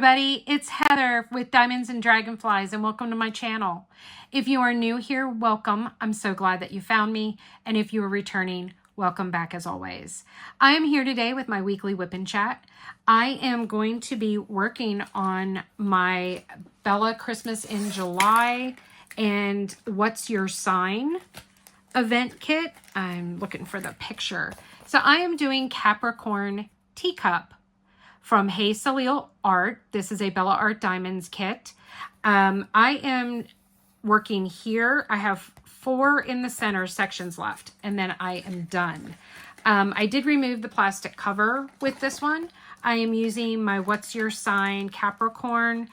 everybody, it's Heather with Diamonds and Dragonflies, and welcome to my channel. If you are new here, welcome. I'm so glad that you found me, and if you are returning, welcome back as always. I am here today with my weekly whip and chat. I am going to be working on my Bella Christmas in July and What's Your Sign event kit. I'm looking for the picture. So I am doing Capricorn Teacup from Hey Salil Art. This is a Bella Art Diamonds kit. I am working here. I have 4 in the center sections left, and then I am done. I did remove the plastic cover with this one. I am using my What's Your Sign Capricorn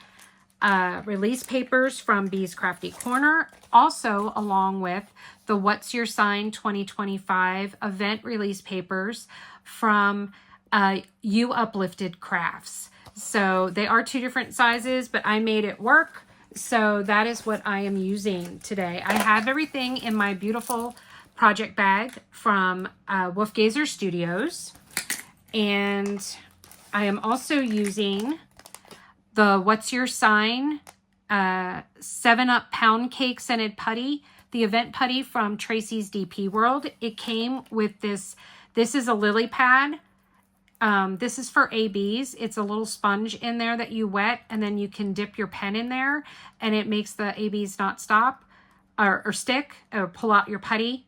release papers from Bee's Crafty Corner, also along with the What's Your Sign 2025 event release papers from You Uplifted Crafts. So they are 2 different sizes, but I made it work. So that is what I am using today. I have everything in my beautiful project bag from Wolfgazer Studios. And I am also using the What's Your Sign 7-Up Pound Cake Scented Putty, the event putty from Tracy's DP World. It came with this. This is a lily pad. This is for ABs. It's a little sponge in there that you wet, and then you can dip your pen in there, and it makes the ABs not stop or stick or pull out your putty.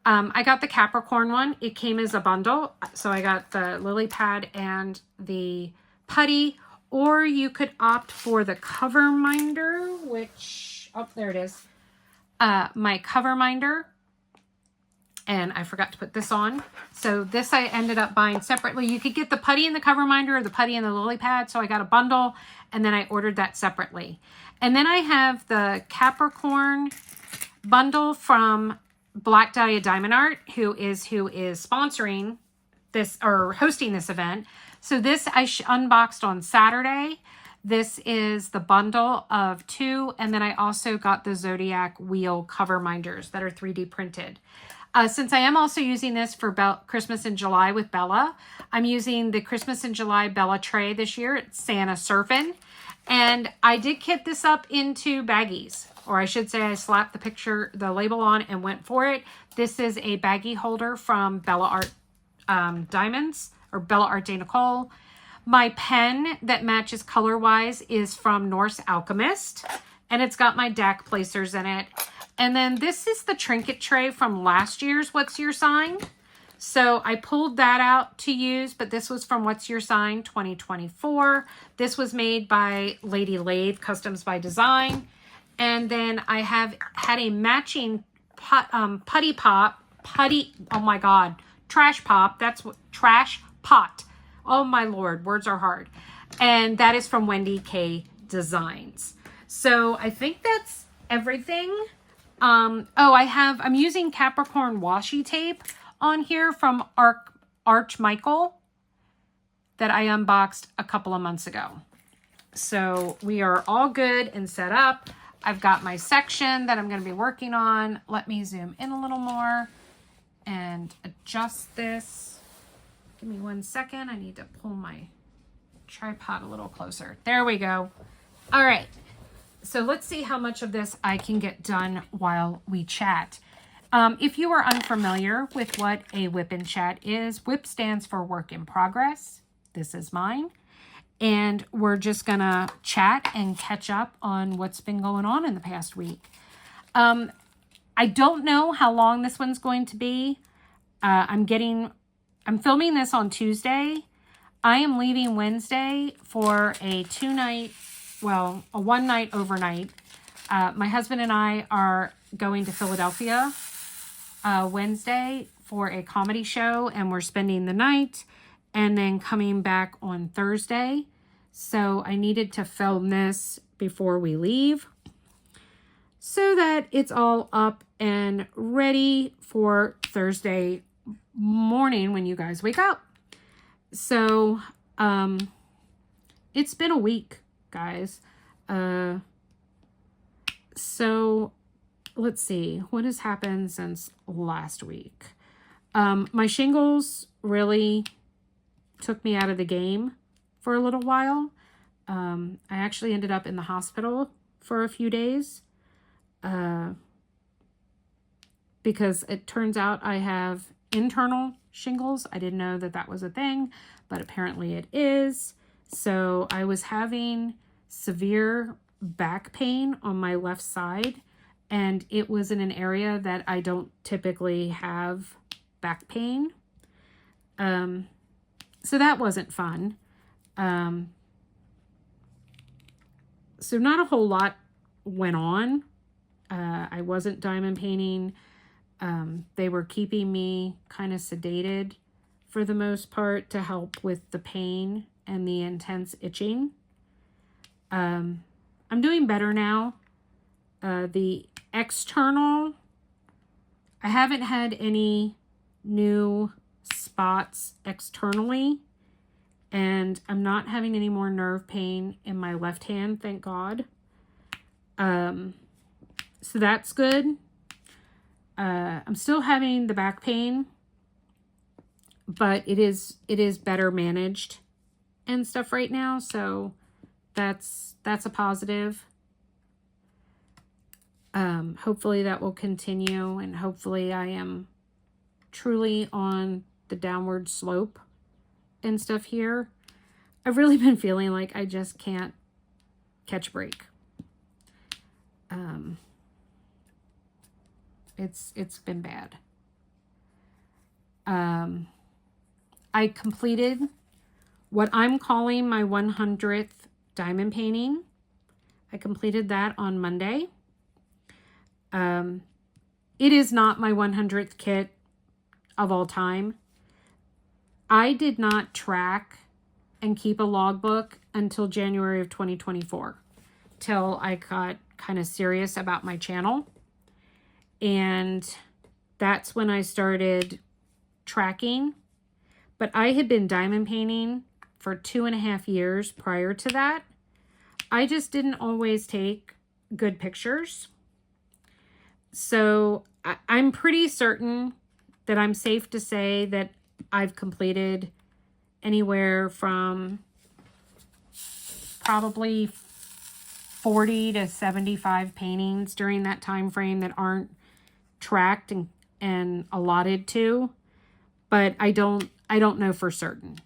I got the Capricorn one. It came as a bundle, so I got the lily pad and the putty, or you could opt for the cover minder, which, oh, there it is. My cover minder. And I forgot to put this on. So this I ended up buying separately. You could get the putty and the cover minder or the putty and the lily pad. So I got a bundle, and then I ordered that separately. And then I have the Capricorn bundle from Black Dahlia Diamond Art, who is sponsoring this or hosting this event. So this I unboxed on Saturday. This is the bundle of 2. And then I also got the Zodiac wheel cover minders that are 3D printed. Since I am also using this for Christmas in July with Bella, I'm using the Christmas in July Bella tray this year. It's Santa Surfin'. And I did kit this up into baggies. Or I should say I slapped the picture, the label on and went for it. This is a baggie holder from Bella Art Diamonds or Bella Art de Nicole. My pen that matches color-wise is from Norse Alchemist. And it's got my DAC placers in it. And then this is the trinket tray from last year's What's Your Sign. So I pulled that out to use, but this was from What's Your Sign 2024. This was made by Lady Lathe Customs by Design. And then I have had a matching putty, oh my God, trash pop. That's what, trash pot. Oh my Lord, words are hard. And that is from WendyK Designs. So I think that's everything. I'm using Capricorn washi tape on here from Arch Michael that I unboxed a couple of months ago. So we are all good and set up. I've got my section that I'm going to be working on. Let me zoom in a little more and adjust this. Give me 1 second. I need to pull my tripod a little closer. There we go. All right. So let's see how much of this I can get done while we chat. If you are unfamiliar with what a whip and chat is, whip stands for work in progress. This is mine. And we're just going to chat and catch up on what's been going on in the past week. I don't know how long this one's going to be. I'm filming this on Tuesday. I am leaving Wednesday for a 1-night overnight. My husband and I are going to Philadelphia Wednesday for a comedy show, and we're spending the night and then coming back on Thursday. So I needed to film this before we leave so that it's all up and ready for Thursday morning when you guys wake up. So it's been a week, guys. So let's see what has happened since last week. My shingles really took me out of the game for a little while. I actually ended up in the hospital for a few days because it turns out I have internal shingles. I didn't know that that was a thing, but apparently it is. So I was having severe back pain on my left side, and it was in an area that I don't typically have back pain. So that wasn't fun. So not a whole lot went on. I wasn't diamond painting. They were keeping me kind of sedated for the most part to help with the pain and the intense itching. I'm doing better now. The external, I haven't had any new spots externally, and I'm not having any more nerve pain in my left hand, thank God. So that's good. I'm still having the back pain, but it is better managed and stuff right now, so that's a positive. Hopefully that will continue, and hopefully I am truly on the downward slope and stuff here. I've really been feeling like I just can't catch a break. It's been bad. I completed what I'm calling my 100th diamond painting. I completed that on Monday. It is not my 100th kit of all time. I did not track and keep a logbook until January of 2024, till I got kind of serious about my channel. And that's when I started tracking. But I had been diamond painting for 2.5 years prior to that. I just didn't always take good pictures. So I'm pretty certain that I'm safe to say that I've completed anywhere from probably 40 to 75 paintings during that time frame that aren't tracked and allotted to, but I don't know for certain.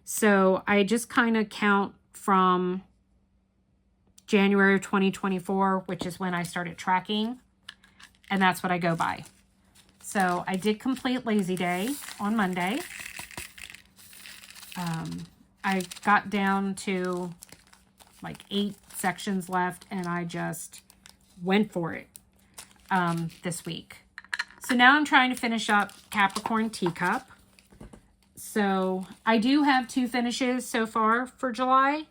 So I just kind of count from January of 2024, which is when I started tracking, and that's what I go by. So I did complete Lazy Day on Monday. I got down to like 8 sections left, and I just went for it this week. So now I'm trying to finish up Capricorn Teacup. So I do have 2 finishes so far for July.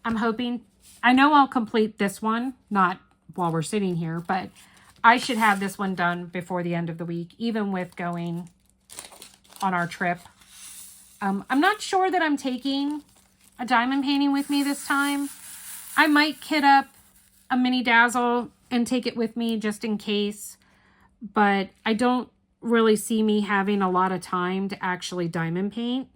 I'm hoping, I know I'll complete this one, not while we're sitting here, but I should have this one done before the end of the week, even with going on our trip. I'm not sure that I'm taking a diamond painting with me this time. I might kit up a mini dazzle and take it with me just in case, but I don't really see me having a lot of time to actually diamond paint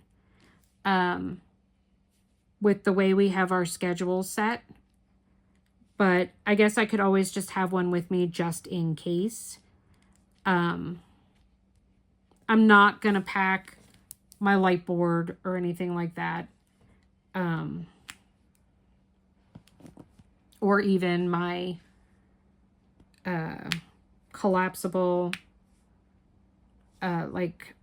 with the way we have our schedule set. But I guess I could always just have one with me just in case. I'm not going to pack my light board or anything like that. Or even my collapsible like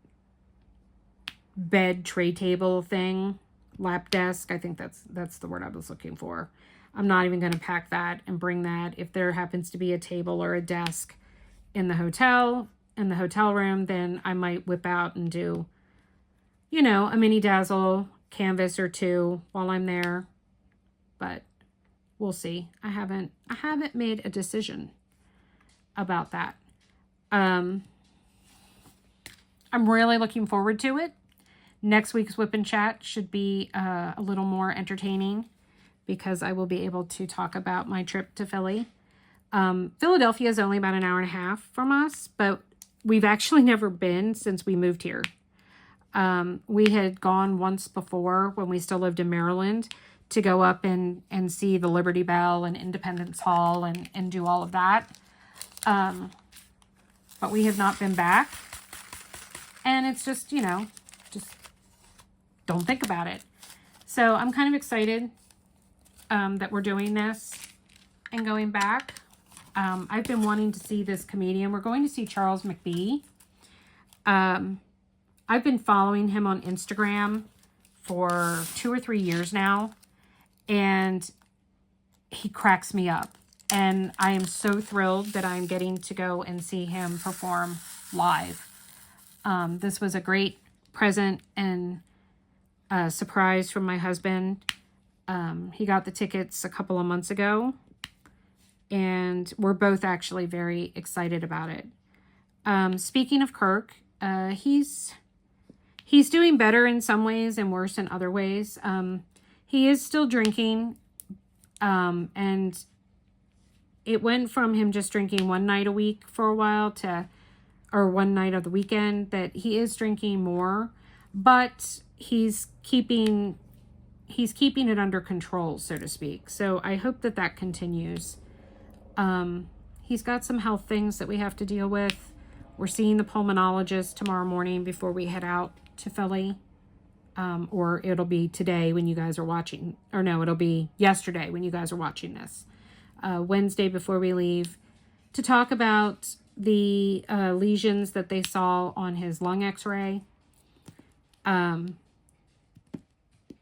bed tray table thing, lap desk. I think that's the word I was looking for. I'm not even going to pack that and bring that. If there happens to be a table or a desk in the hotel room, then I might whip out and do, you know, a mini dazzle canvas or 2 while I'm there. But we'll see. I haven't made a decision about that. I'm really looking forward to it. Next week's Whip and Chat should be a little more entertaining because I will be able to talk about my trip to Philly. Philadelphia is only about an hour and a half from us, but we've actually never been since we moved here. We had gone once before when we still lived in Maryland to go up and see the Liberty Bell and Independence Hall and do all of that. But we have not been back. And it's just, you know, just don't think about it. So I'm kind of excited that we're doing this and going back. I've been wanting to see this comedian. We're going to see Charles McBee. I've been following him on Instagram for 2 or 3 years now, and he cracks me up. And I am so thrilled that I'm getting to go and see him perform live. This was a great present and surprise from my husband. He got the tickets a couple of months ago, and we're both actually very excited about it. Speaking of Kirk, he's doing better in some ways and worse in other ways. He is still drinking, and it went from him just drinking one night a week for a while or one night of the weekend, that he is drinking more, but he's keeping it under control, so to speak. So I hope that continues. He's got some health things that we have to deal with. We're seeing the pulmonologist tomorrow morning before we head out to Philly. Or it'll be today when you guys are watching, or no, it'll be yesterday when you guys are watching this. Wednesday before we leave, to talk about the lesions that they saw on his lung x-ray.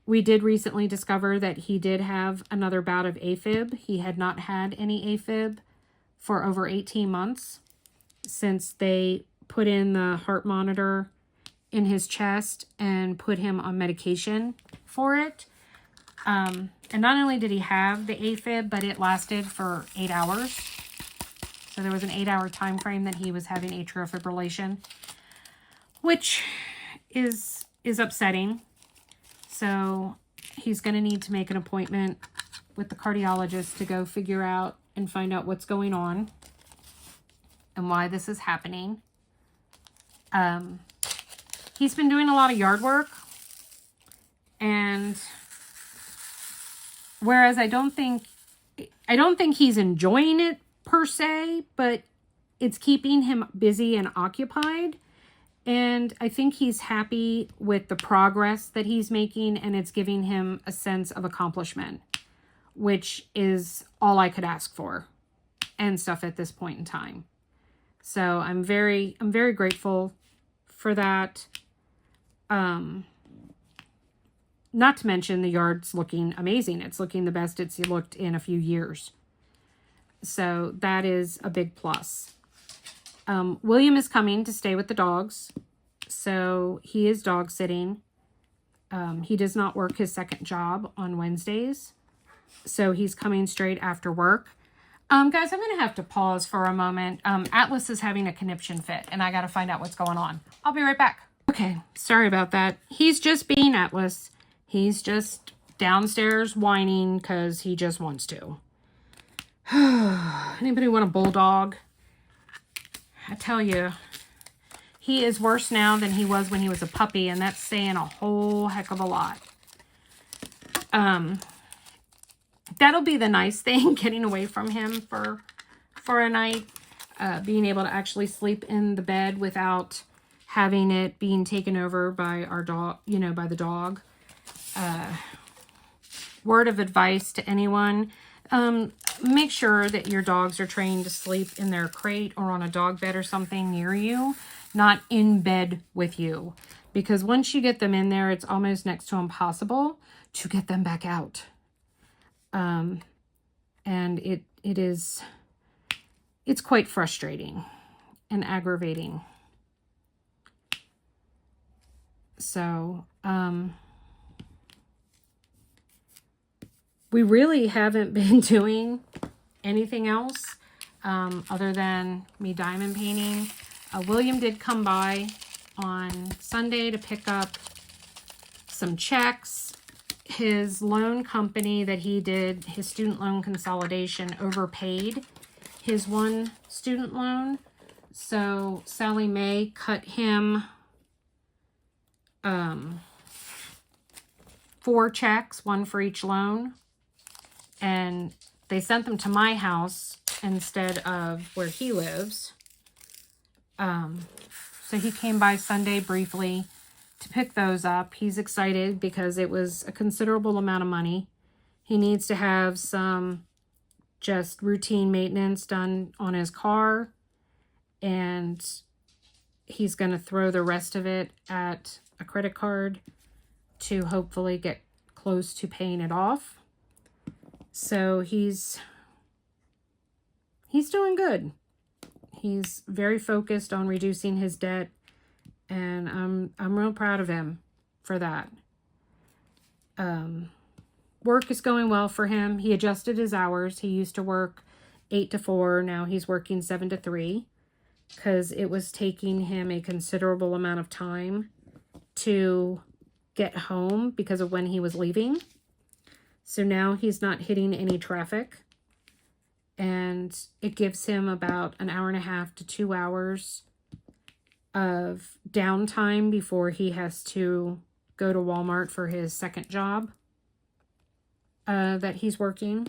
We did recently discover that he did have another bout of AFib. He had not had any AFib for over 18 months since they put in the heart monitor in his chest and put him on medication for it. And not only did he have the AFib, but it lasted for 8 hours. So there was an 8-hour time frame that he was having atrial fibrillation, which is upsetting. So he's going to need to make an appointment with the cardiologist to go figure out and find out what's going on and why this is happening. He's been doing a lot of yard work, and whereas I don't think he's enjoying it per se, but it's keeping him busy and occupied. And I think he's happy with the progress that he's making, and it's giving him a sense of accomplishment, which is all I could ask for and stuff at this point in time. So I'm very grateful for that. Not to mention the yard's looking amazing. It's looking the best it's looked in a few years. So that is a big plus. William is coming to stay with the dogs. So he is dog sitting. He does not work his second job on Wednesdays. So he's coming straight after work. Guys, I'm going to have to pause for a moment. Atlas is having a conniption fit, and I got to find out what's going on. I'll be right back. Okay, sorry about that. He's just being Atlas. He's just downstairs whining because he just wants to. Anybody want a bulldog? I tell you, he is worse now than he was when he was a puppy, and that's saying a whole heck of a lot. That'll be the nice thing, getting away from him for a night, being able to actually sleep in the bed without having it being taken over by our dog, by the dog. Word of advice to anyone, make sure that your dogs are trained to sleep in their crate or on a dog bed or something near you, not in bed with you. Because once you get them in there, it's almost next to impossible to get them back out. And it's quite frustrating and aggravating. So, we really haven't been doing anything else, other than me diamond painting. William did come by on Sunday to pick up some checks. His loan company that he did his student loan consolidation overpaid his one student loan. So Sally Mae cut him 4 checks, 1 for each loan. And they sent them to my house instead of where he lives. So he came by Sunday briefly to pick those up. He's excited because it was a considerable amount of money. He needs to have some just routine maintenance done on his car, and he's going to throw the rest of it at a credit card to hopefully get close to paying it off. So he's doing good. He's very focused on reducing his debt, and I'm real proud of him for that. Work is going well for him. He adjusted his hours. He used to work 8 to 4. Now he's working 7 to 3 because it was taking him a considerable amount of time to get home because of when he was leaving. So now he's not hitting any traffic, and it gives him about an hour and a half to 2 hours of downtime before he has to go to Walmart for his second job that he's working.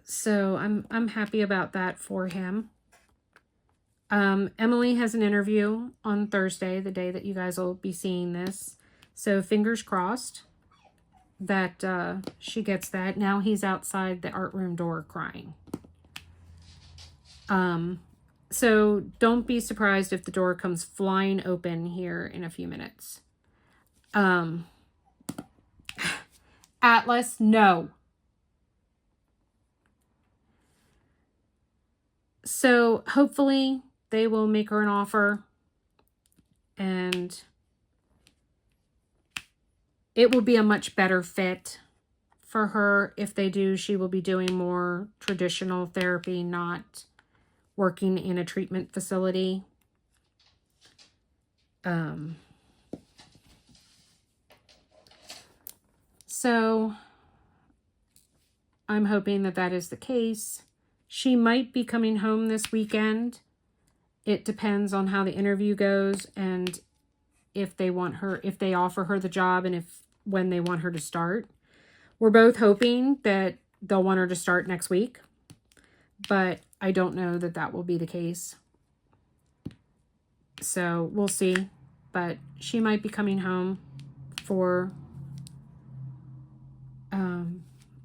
So I'm happy about that for him. Emily has an interview on Thursday, the day that you guys will be seeing this. So fingers crossed that she gets that. Now he's outside the art room door crying. So don't be surprised if the door comes flying open here in a few minutes. Atlas, no. So hopefully they will make her an offer, and it will be a much better fit for her. If they do, she will be doing more traditional therapy, not working in a treatment facility. So I'm hoping that that is the case. She might be coming home this weekend. It depends on how the interview goes and if they want her, if they offer her the job, and when they want her to start. We're both hoping that they'll want her to start next week, but I don't know that that will be the case. So we'll see, but she might be coming home for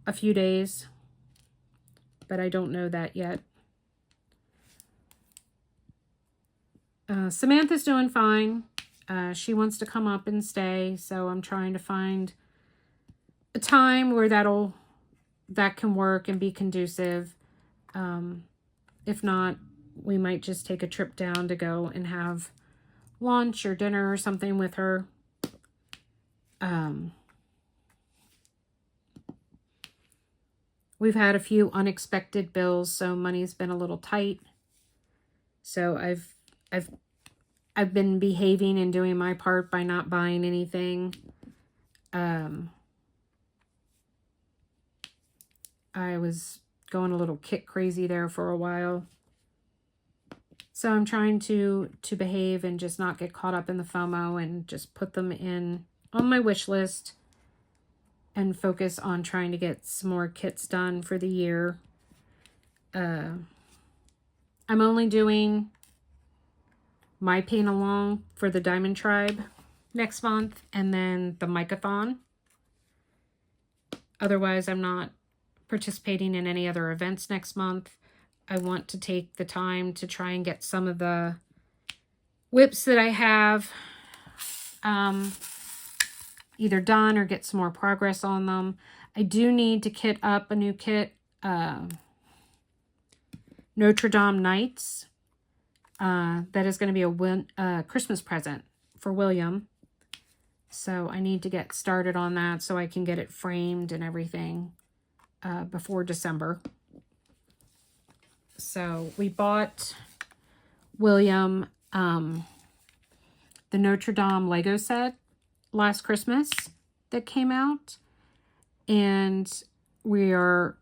a few days, but I don't know that yet. Samantha's doing fine. She wants to come up and stay, so I'm trying to find a time where that can work and be conducive. If not, we might just take a trip down to go and have lunch or dinner or something with her. We've had a few unexpected bills, so money's been a little tight. So I've been behaving and doing my part by not buying anything. I was going a little kit crazy there for a while. So I'm trying to behave and just not get caught up in the FOMO and just put them on my wish list and focus on trying to get some more kits done for the year. I'm only doing my paint along for the Diamond Tribe next month, and then the Micathon. Otherwise, I'm not participating in any other events next month. I want to take the time to try and get some of the whips that I have either done or get some more progress on them. I do need to kit up a new kit, Notre Dame Nights. That is going to be a Christmas present for William. So I need to get started on that so I can get it framed and everything before December. So we bought William the Notre Dame Lego set last Christmas that came out, and we're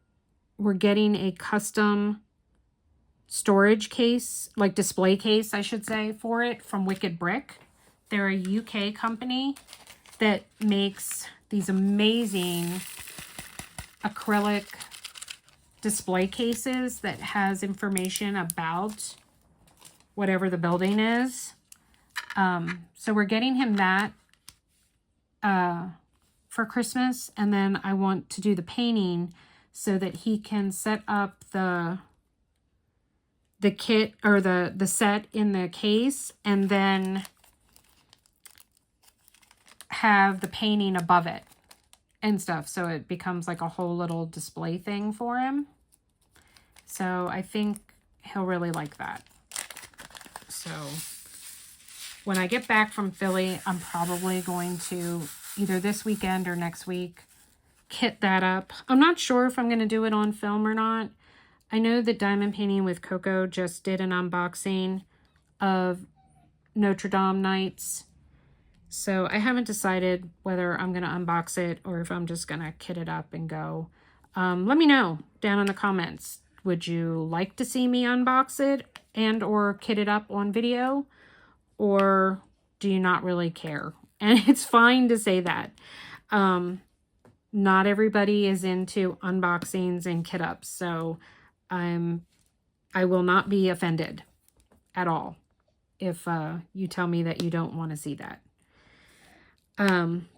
getting a custom storage case, like display case, I should say, for it from Wicked Brick. They're a UK company that makes these amazing acrylic display cases that has information about whatever the building is. So we're getting him that for Christmas, and then I want to do the painting so that he can set up the kit or the set in the case, and then have the painting above it and stuff, so it becomes like a whole little display thing for him. So I think he'll really like that. So when I get back from Philly, I'm probably going to either this weekend or next week kit that up. I'm not sure if I'm going to do it on film or not. I know that Diamond Painting with Coco just did an unboxing of Notre Dame Nights. So I haven't decided whether I'm going to unbox it or if I'm just going to kit it up and go. Let me know down in the comments. Would you like to see me unbox it and or kit it up on video? Or do you not really care? And it's fine to say that. Not everybody is into unboxings and kit ups, so I will not be offended at all if you tell me that you don't want to see that. I'm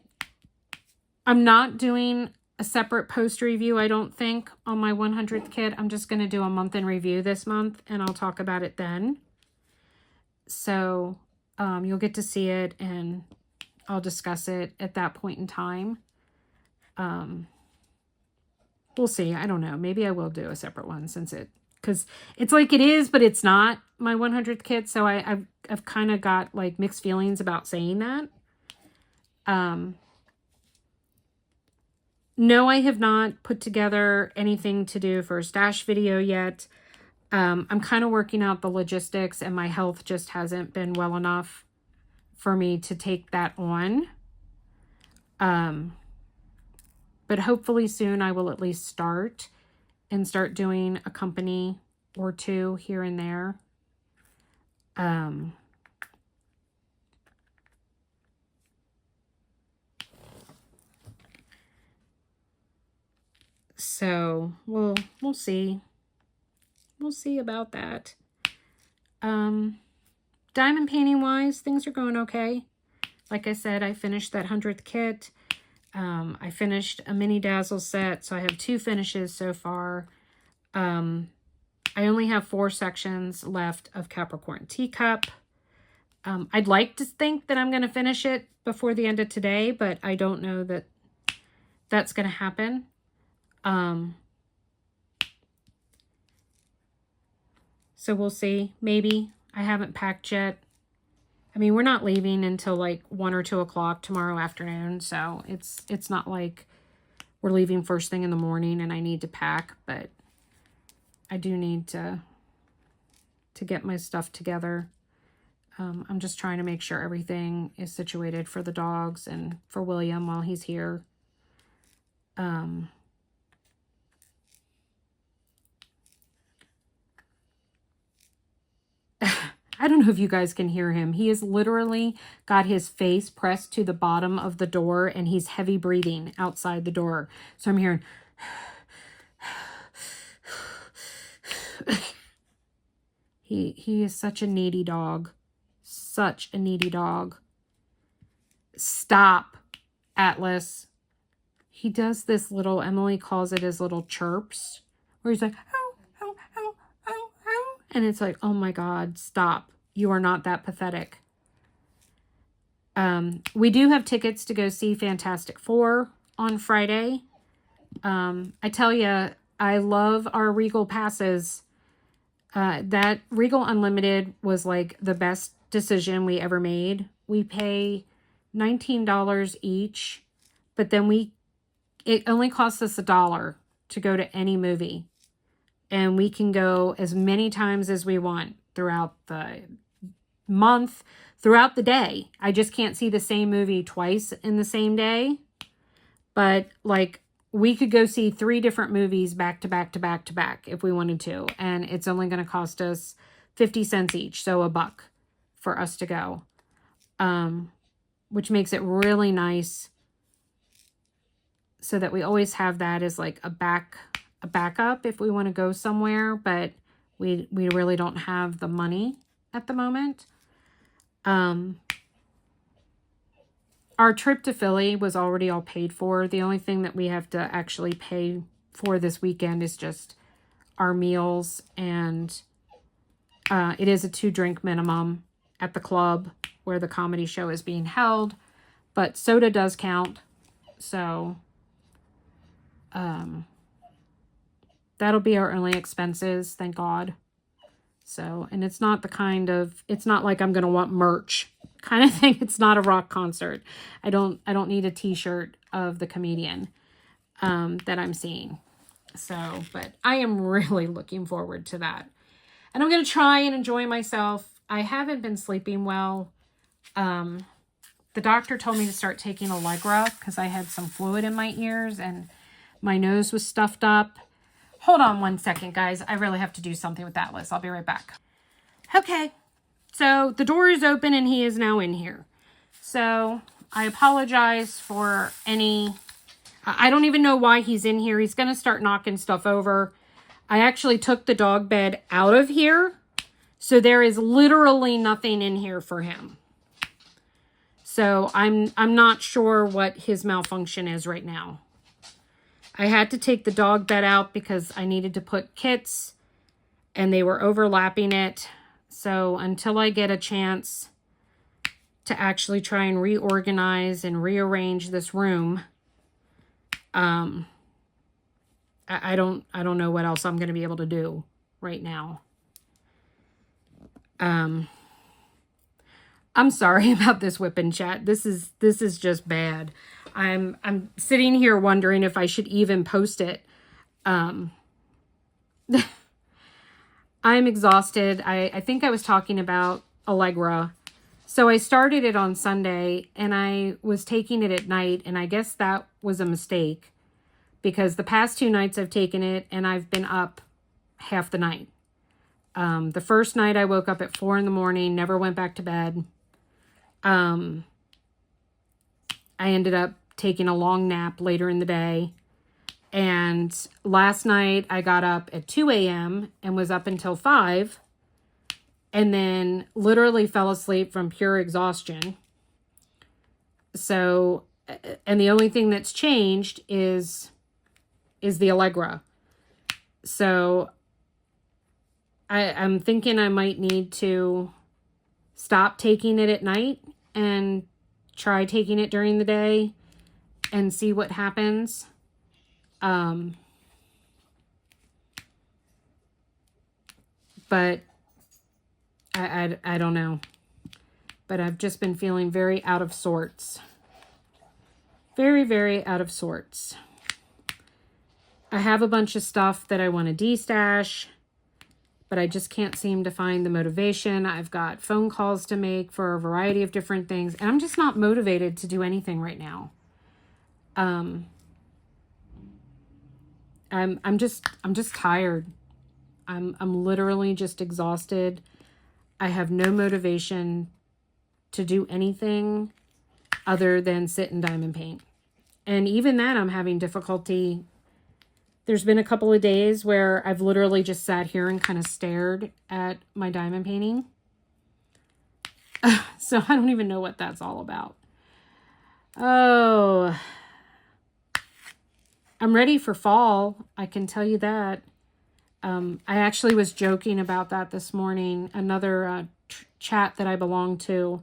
not doing a separate post review, I don't think, on my 100th kit. I'm just going to do a month in review this month, and I'll talk about it then. So you'll get to see it, and I'll discuss it at that point in time. We'll see. I don't know. Maybe I will do a separate one because it's like it is, but it's not my 100th kit. So I've kind of got like mixed feelings about saying that. No, I have not put together anything to do for a stash video yet. I'm kind of working out the logistics, and my health just hasn't been well enough for me to take that on. But hopefully soon I will at least start doing a company or two here and there. So we'll see. We'll see about that. Diamond painting wise, things are going okay. Like I said, I finished that 100th kit. I finished a mini dazzle set, so I have 2 finishes so far. I only have 4 sections left of Capricorn Teacup. I'd like to think that I'm going to finish it before the end of today, but I don't know that that's going to happen. So we'll see. Maybe. I haven't packed yet. I mean, we're not leaving until like 1 or 2 o'clock tomorrow afternoon, so it's not like we're leaving first thing in the morning and I need to pack, but I do need to get my stuff together. I'm just trying to make sure everything is situated for the dogs and for William while he's here. I don't know if you guys can hear him. He has literally got his face pressed to the bottom of the door, and he's heavy breathing outside the door. So I'm hearing... He is such a needy dog. Such a needy dog. Stop, Atlas. He does this little, Emily calls it his little chirps, where he's like, ow, ow, ow, ow, ow. And it's like, oh my God, stop. You are not that pathetic. We do have tickets to go see Fantastic Four on Friday. I tell you, I love our Regal passes. That Regal Unlimited was like the best decision we ever made. We pay $19 each, but then it only costs us $1 to go to any movie. And we can go as many times as we want throughout the month, throughout the day. I just can't see the same movie twice in the same day. But like, we could go see 3 different movies back to back to back to back if we wanted to. And it's only going to cost us 50 cents each. So $1 for us to go. which makes it really nice so that we always have that as like a backup if we want to go somewhere, but we really don't have the money at the moment. Our trip to Philly was already all paid for. The only thing that we have to actually pay for this weekend is just our meals, and it is a 2-drink minimum at the club where the comedy show is being held, but soda does count. So that'll be our only expenses, thank God. So, and it's not the kind of, it's not like I'm going to want merch kind of thing. It's not a rock concert. I don't need a t-shirt of the comedian that I'm seeing. So, but I am really looking forward to that. And I'm going to try and enjoy myself. I haven't been sleeping well. The doctor told me to start taking Allegra because I had some fluid in my ears and my nose was stuffed up. Hold on one second, guys. I really have to do something with Atlas. I'll be right back. Okay. So the door is open and he is now in here. So I apologize for any... I don't even know why he's in here. He's going to start knocking stuff over. I actually took the dog bed out of here. So there is literally nothing in here for him. So I'm not sure what his malfunction is right now. I had to take the dog bed out because I needed to put kits and they were overlapping it. So until I get a chance to actually try and reorganize and rearrange this room, I don't know what else I'm going to be able to do right now. I'm sorry about this whipping chat. This is just bad. I'm sitting here wondering if I should even post it. I'm exhausted. I think I was talking about Allegra. So I started it on Sunday and I was taking it at night, and I guess that was a mistake because the past 2 nights I've taken it and I've been up half the night. The first night I woke up at 4 a.m, never went back to bed. I ended up taking a long nap later in the day. And last night I got up at 2 a.m. and was up until 5. And then literally fell asleep from pure exhaustion. So, and the only thing that's changed is the Allegra. So I'm thinking I might need to stop taking it at night and try taking it during the day and see what happens. But I don't know. But I've just been feeling very out of sorts. Very, very out of sorts. I have a bunch of stuff that I want to de-stash, but I just can't seem to find the motivation. I've got phone calls to make for a variety of different things, and I'm just not motivated to do anything right now. I'm just tired. I'm literally just exhausted. I have no motivation to do anything other than sit and diamond paint. And even that, I'm having difficulty. There's been a couple of days where I've literally just sat here and kind of stared at my diamond painting. So I don't even know what that's all about. Oh, I'm ready for fall. I can tell you that. I actually was joking about that this morning. Another chat that I belong to.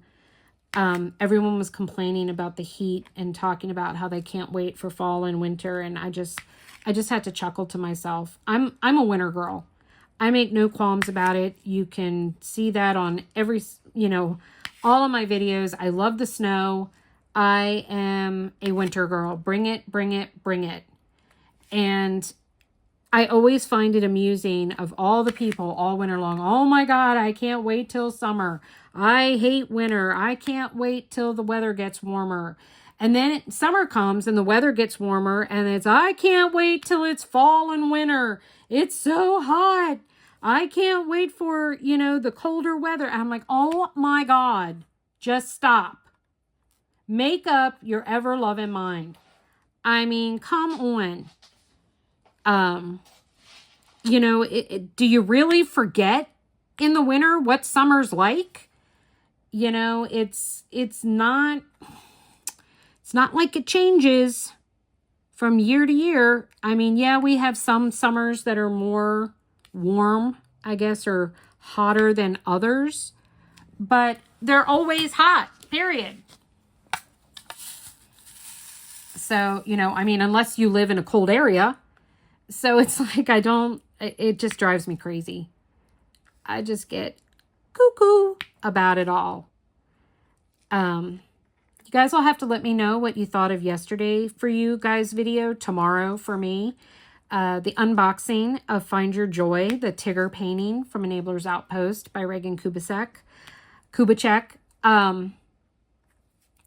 Everyone was complaining about the heat and talking about how they can't wait for fall and winter. And I just had to chuckle to myself. I'm a winter girl. I make no qualms about it. You can see that on every, all of my videos. I love the snow. I am a winter girl. Bring it, bring it, bring it. And I always find it amusing of all the people all winter long. Oh my God, I can't wait till summer. I hate winter. I can't wait till the weather gets warmer. And then summer comes and the weather gets warmer and it's, I can't wait till it's fall and winter. It's so hot. I can't wait for, the colder weather. I'm like, oh my God, Just stop. Make up your ever-loving mind. I mean, come on. You know, do you really forget in the winter what summer's like? You know, it's not like it changes from year to year. I mean, yeah, we have some summers that are more warm, I guess, or hotter than others, but they're always hot, period. So, you know, I mean, unless you live in a cold area. So it's like, it just drives me crazy. I just get cuckoo about it all. You guys will have to let me know what you thought of yesterday for you guys video, tomorrow for me. The unboxing of Find Your Joy, the Tigger painting from Enabler's Outpost by Regan Kubacek.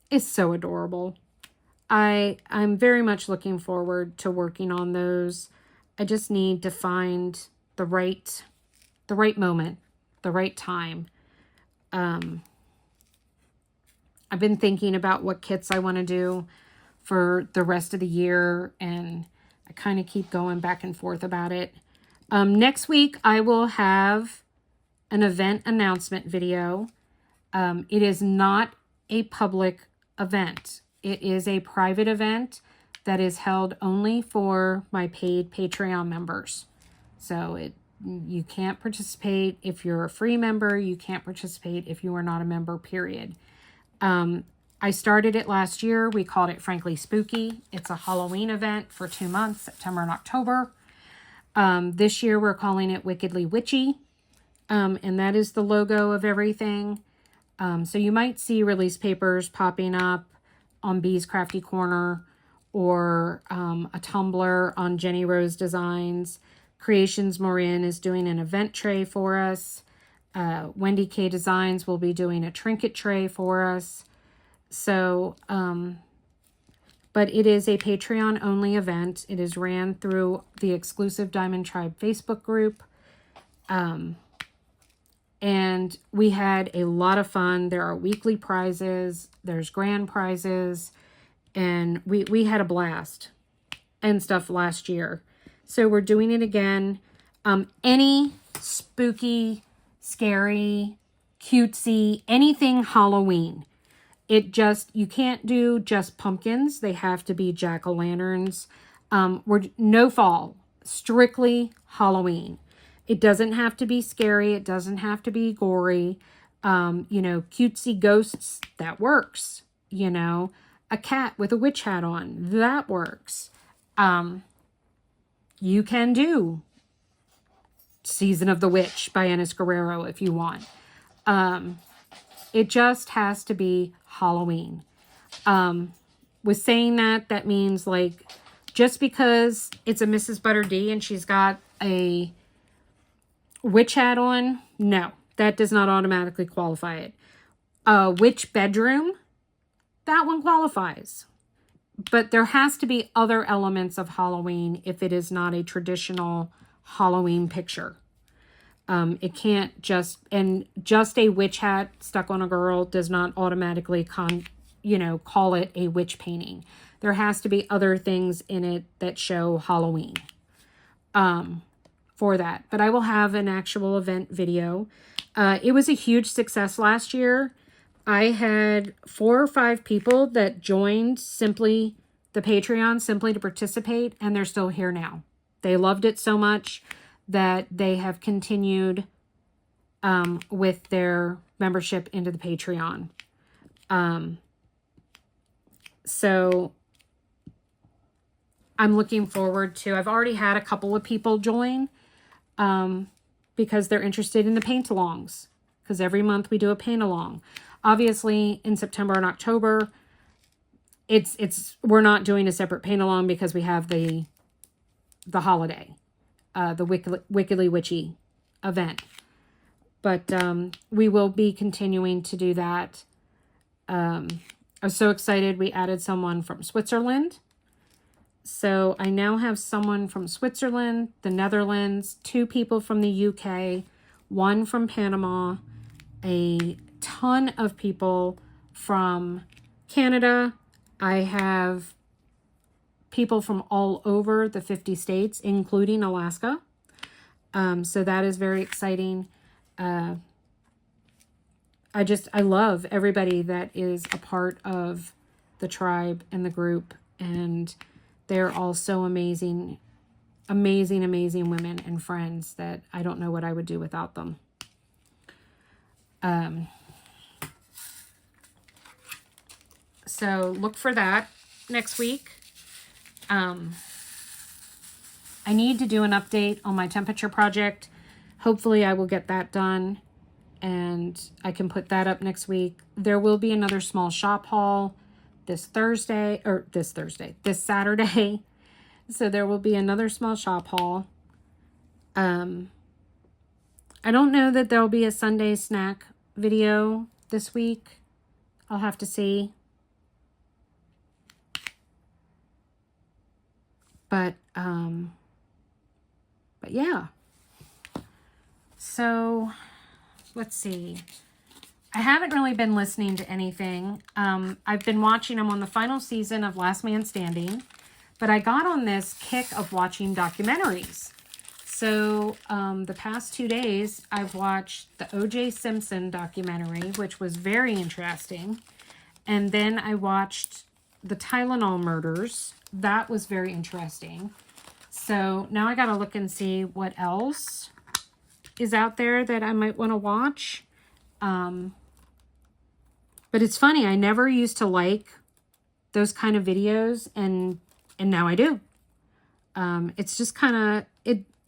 Is so adorable. I'm very much looking forward to working on those. I just need to find the right moment, the right time. I've been thinking about what kits I want to do for the rest of the year, and I kind of keep going back and forth about it. Next week, I will have an event announcement video. It is not a public event. It is a private event that is held only for my paid Patreon members. So you can't participate if you're a free member. You can't participate if you are not a member, period. I started it last year. We called it Frankly Spooky. It's a Halloween event for 2 months, September and October. This year we're calling it Wickedly Witchy. And that is the logo of everything. So you might see release papers popping up on Bee's Crafty Corner, or a Tumblr on JeniRose Designs. Créations Morin is doing an event tray for us. WendyK Designs will be doing a trinket tray for us. So, but it is a Patreon only event. It is ran through the exclusive Diamond Tribe Facebook group. And we had a lot of fun. There are weekly prizes. There's grand prizes. And we had a blast and stuff last year. So we're doing it again. Any spooky, scary, cutesy, anything Halloween. You can't do just pumpkins. They have to be jack-o'-lanterns. No fall. Strictly Halloween. It doesn't have to be scary. It doesn't have to be gory. You know, cutesy ghosts, that works. You know, a cat with a witch hat on, that works. You can do Season of the Witch by Ennis Guerrero if you want. It just has to be Halloween. With saying that, that means, like, just because it's a Mrs. Butter D and she's got a witch hat on, no, that does not automatically qualify it. Witch bedroom, that one qualifies. But there has to be other elements of Halloween if it is not a traditional Halloween picture. It can't just a witch hat stuck on a girl does not automatically call it a witch painting. There has to be other things in it that show Halloween for that. But I will have an actual event video. It was a huge success last year. I had 4 or 5 people that joined the Patreon simply to participate, and they're still here now. They loved it so much that they have continued with their membership into the Patreon. So I'm looking forward to, I've already had a couple of people join because they're interested in the paint-alongs, because every month we do a paint-along. Obviously, in September and October, we're not doing a separate paint-along because we have the holiday, the Wickedly Witchy event. But we will be continuing to do that. I was so excited we added someone from Switzerland. So I now have someone from Switzerland, the Netherlands, 2 people from the UK, 1 from Panama, a ton of people from Canada. I have people from all over the 50 states, including Alaska. So that is very exciting. I love everybody that is a part of the tribe and the group, and they're all so amazing, amazing, amazing women and friends that I don't know what I would do without them. So look for that next week. I need to do an update on my temperature project. Hopefully I will get that done and I can put that up next week. There will be another small shop haul this Saturday. So there will be another small shop haul. I don't know that there'll be a Sunday snack video this week. I'll have to see. But yeah. So let's see. I haven't really been listening to anything. I've been watching. I'm on the final season of Last Man Standing, but I got on this kick of watching documentaries. So the past 2 days, I've watched the O.J. Simpson documentary, which was very interesting. And then I watched the Tylenol murders. That was very interesting. So now I got to look and see what else is out there that I might want to watch. But it's funny. I never used to like those kind of videos, and now I do. It's just kind of,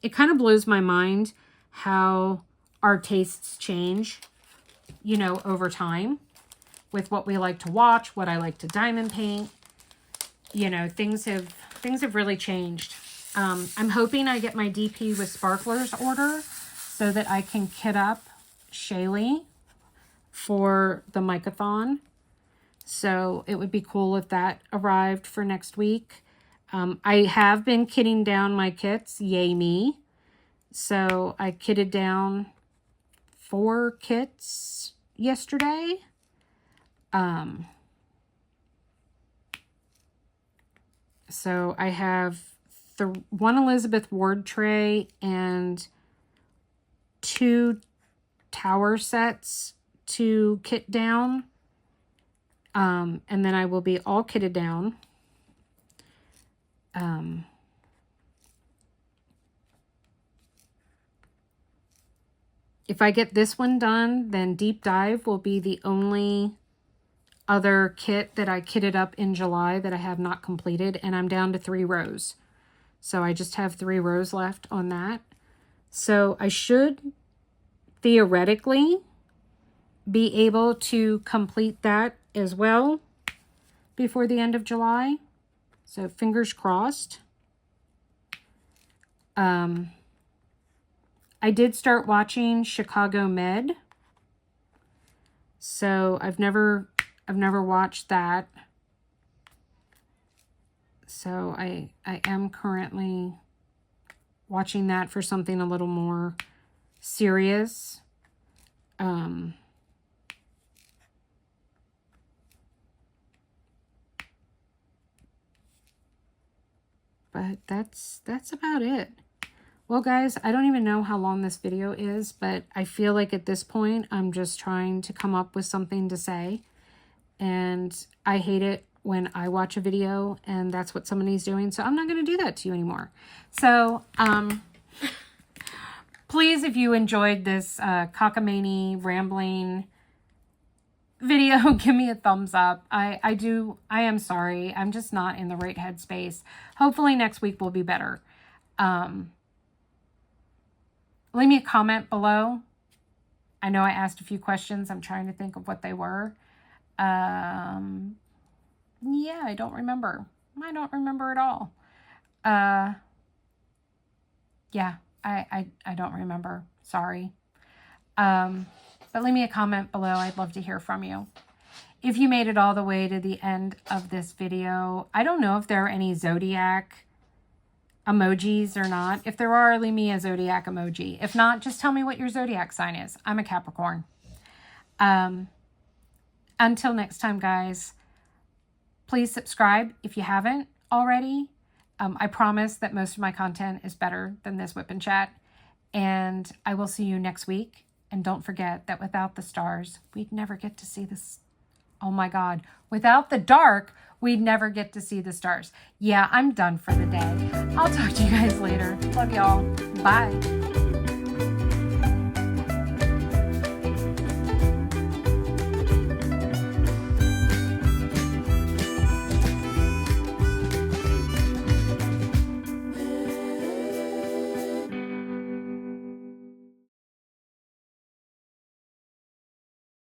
it kind of blows my mind how our tastes change, you know, over time with what we like to watch, what I like to diamond paint. You know, things have really changed. I'm hoping I get my DP with sparklers order so that I can kit up Shaylee for the Micathon. So it would be cool if that arrived for next week. I have been kitting down my kits. Yay me. So I kitted down 4 kits yesterday. So I have one Elizabeth Ward tray and 2 tower sets to kit down. And then I will be all kitted down. If I get this one done, then Deep Dive will be the only other kit that I kitted up in July that I have not completed, and I'm down to 3 rows. So I just have 3 rows left on that. So I should theoretically be able to complete that as well before the end of July. So fingers crossed. I did start watching Chicago Med. So I've never watched that. So I am currently watching that for something a little more serious. But that's about it. Well, guys, I don't even know how long this video is, but I feel like at this point, I'm just trying to come up with something to say. And I hate it when I watch a video and that's what somebody's doing. So I'm not going to do that to you anymore. So, please, if you enjoyed this cockamamie rambling video, give me a thumbs up. I am sorry. I'm just not in the right headspace. Hopefully next week will be better. Leave me a comment below. I know I asked a few questions. I'm trying to think of what they were. Yeah, I don't remember. I don't remember at all. Yeah, I don't remember. Sorry. But leave me a comment below. I'd love to hear from you. If you made it all the way to the end of this video, I don't know if there are any zodiac emojis or not. If there are, leave me a zodiac emoji. If not, just tell me what your zodiac sign is. I'm a Capricorn. Until next time, guys, please subscribe if you haven't already. I promise that most of my content is better than this whip and chat. And I will see you next week. And don't forget that without the stars, we'd never get to see this. Oh my God. Without the dark, we'd never get to see the stars. Yeah, I'm done for the day. I'll talk to you guys later. Love y'all. Bye.